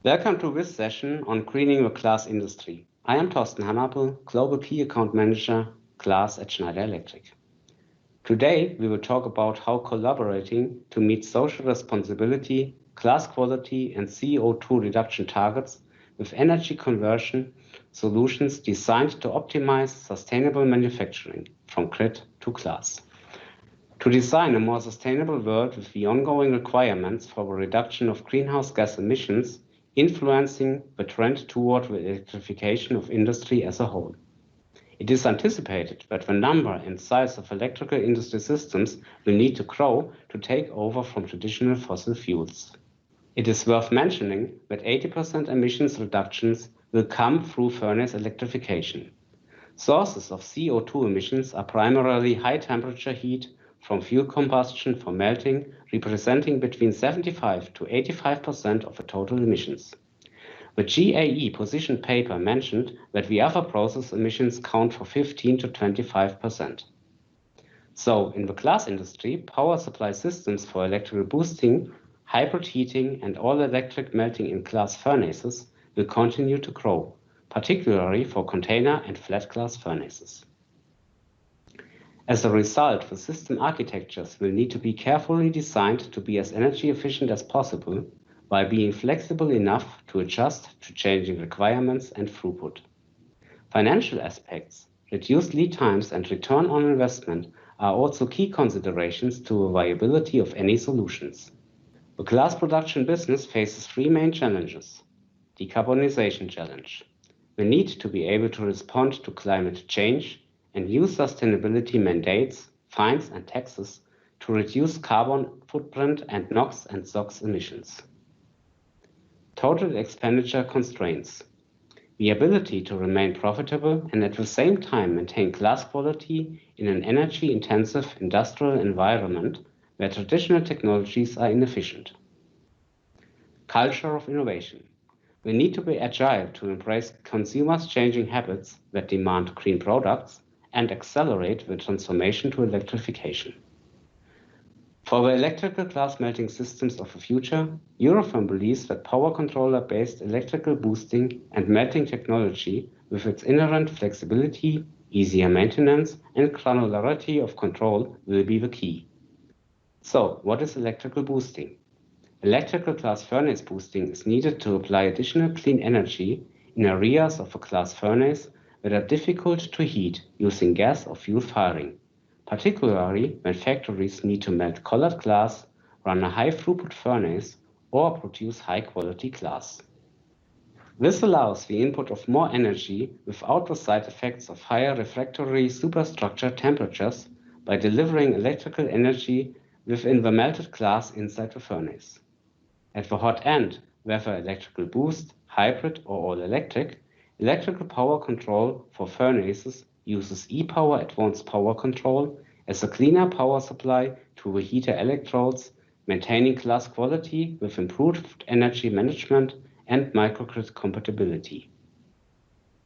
Welcome to this session on greening the glass industry. I am Thorsten Hammerpel, Global Key Account Manager, Glass at Schneider Electric. Today, we will talk about how collaborating to meet social responsibility, glass quality, and CO2 reduction targets with energy conversion solutions designed to optimize sustainable manufacturing from grid to glass. To design a more sustainable world with the ongoing requirements for the reduction of greenhouse gas emissions influencing the trend toward the electrification of industry as a whole. It is anticipated that the number and size of electrical industry systems will need to grow to take over from traditional fossil fuels. It is worth mentioning that 80% emissions reductions will come through furnace electrification. Sources of CO2 emissions are primarily high temperature heat from fuel combustion for melting, representing between 75 to 85% of the total emissions. The GAE position paper mentioned that the other process emissions count for 15 to 25%. So, in the glass industry, power supply systems for electrical boosting, hybrid heating, and all-electric melting in glass furnaces will continue to grow, particularly for container and flat glass furnaces. As a result, the system architectures will need to be carefully designed to be as energy efficient as possible while being flexible enough to adjust to changing requirements and throughput. Financial aspects, reduced lead times, and return on investment are also key considerations to the viability of any solutions. The glass production business faces three main challenges. Decarbonization challenge. We need to be able to respond to climate change and use sustainability mandates, fines, and taxes to reduce carbon footprint and NOx and SOx emissions. Total expenditure constraints. The ability to remain profitable and at the same time maintain glass quality in an energy-intensive industrial environment where traditional technologies are inefficient. Culture of innovation. We need to be agile to embrace consumers' changing habits that demand green products and accelerate the transformation to electrification. For the electrical glass melting systems of the future, Eurotherm believes that power controller-based electrical boosting and melting technology with its inherent flexibility, easier maintenance, and granularity of control will be the key. So, what is electrical boosting? Electrical glass furnace boosting is needed to apply additional clean energy in areas of a glass furnace that are difficult to heat using gas or fuel firing, particularly when factories need to melt colored glass, run a high throughput furnace, or produce high quality glass. This allows the input of more energy without the side effects of higher refractory superstructure temperatures by delivering electrical energy within the melted glass inside the furnace. At the hot end, whether electrical boost, hybrid, or all electric, electrical power control for furnaces uses e-power advanced power control as a cleaner power supply to the heater electrodes, maintaining glass quality with improved energy management and microgrid compatibility.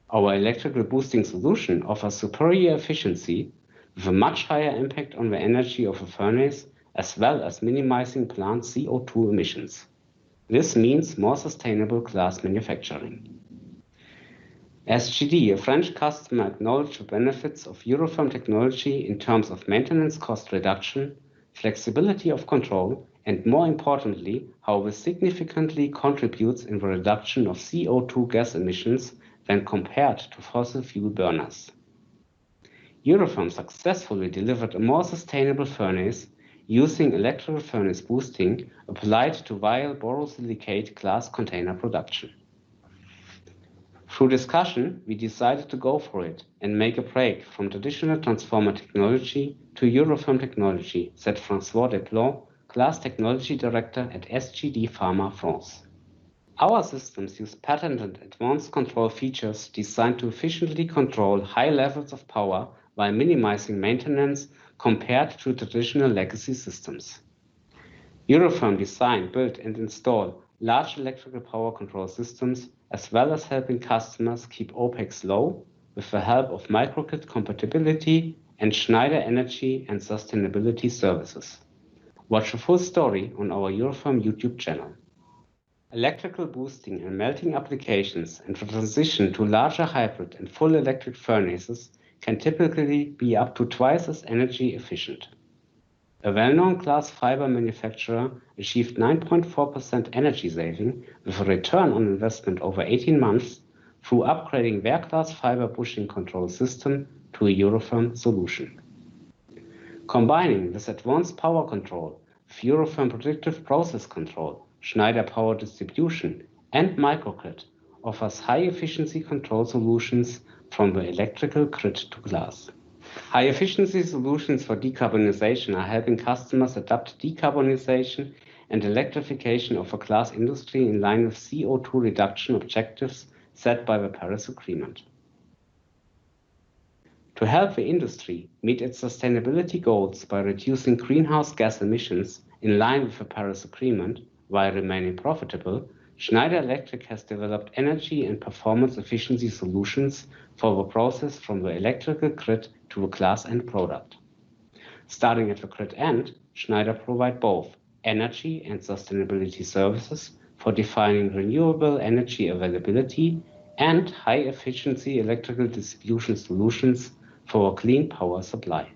Our electrical boosting solution offers superior efficiency with a much higher impact on the energy of a furnace, as well as minimizing plant CO2 emissions. This means more sustainable glass manufacturing. SGD, a French customer, acknowledged the benefits of Eurotherm technology in terms of maintenance cost reduction, flexibility of control, and more importantly, how this significantly contributes in the reduction of CO2 gas emissions when compared to fossil fuel burners. Eurotherm successfully delivered a more sustainable furnace using electrical furnace boosting applied to vial borosilicate glass container production. Through discussion, we decided to go for it and make a break from traditional transformer technology to Eurotherm technology, said François Desplat, Glass Technology Director at SGD Pharma France. Our systems use patented advanced control features designed to efficiently control high levels of power while minimizing maintenance compared to traditional legacy systems. Eurotherm design, build, and install large electrical power control systems, as well as helping customers keep OPEX low with the help of microgrid compatibility and Schneider Energy and Sustainability services. Watch the full story on our Eurotherm YouTube channel. Electrical boosting and melting applications and the transition to larger hybrid and full electric furnaces can typically be up to twice as energy efficient. A well-known glass fiber manufacturer achieved 9.4% energy saving with a return on investment over 18 months through upgrading their glass fiber bushing control system to a Eurotherm solution. Combining this advanced power control with Eurotherm predictive process control, Schneider power distribution, and microgrid offers high-efficiency control solutions from the electrical grid to glass. High-efficiency solutions for decarbonization are helping customers adapt decarbonization and electrification of the glass industry in line with CO2 reduction objectives set by the Paris Agreement. To help the industry meet its sustainability goals by reducing greenhouse gas emissions in line with the Paris Agreement while remaining profitable, Schneider Electric has developed energy and performance efficiency solutions for the process from the electrical grid to the glass end product. Starting at the grid end, Schneider provides both energy and sustainability services for defining renewable energy availability and high-efficiency electrical distribution solutions for a clean power supply.